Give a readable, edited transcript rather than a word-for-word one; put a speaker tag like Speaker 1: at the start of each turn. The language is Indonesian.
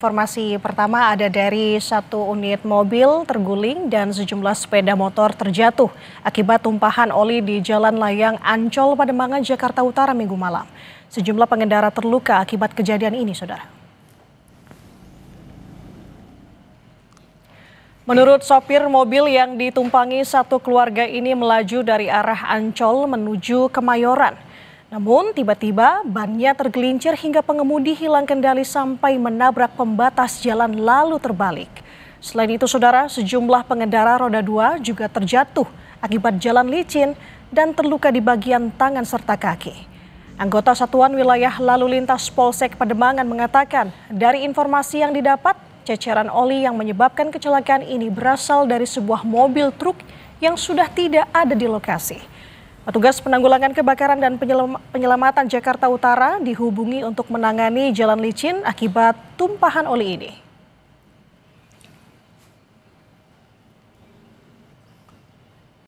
Speaker 1: Informasi pertama ada dari satu unit mobil terguling dan sejumlah sepeda motor terjatuh akibat tumpahan oli di Jalan Layang Ancol, Pademangan, Jakarta Utara Minggu malam. Sejumlah pengendara terluka akibat kejadian ini, saudara. Menurut sopir mobil yang ditumpangi satu keluarga ini melaju dari arah Ancol menuju Kemayoran. Namun tiba-tiba bannya tergelincir hingga pengemudi hilang kendali sampai menabrak pembatas jalan lalu terbalik. Selain itu saudara, sejumlah pengendara roda 2 juga terjatuh akibat jalan licin dan terluka di bagian tangan serta kaki. Anggota Satuan Wilayah Lalu Lintas Polsek Pademangan mengatakan dari informasi yang didapat, ceceran oli yang menyebabkan kecelakaan ini berasal dari sebuah mobil truk yang sudah tidak ada di lokasi. Petugas penanggulangan kebakaran dan penyelamatan Jakarta Utara dihubungi untuk menangani jalan licin akibat tumpahan oli ini.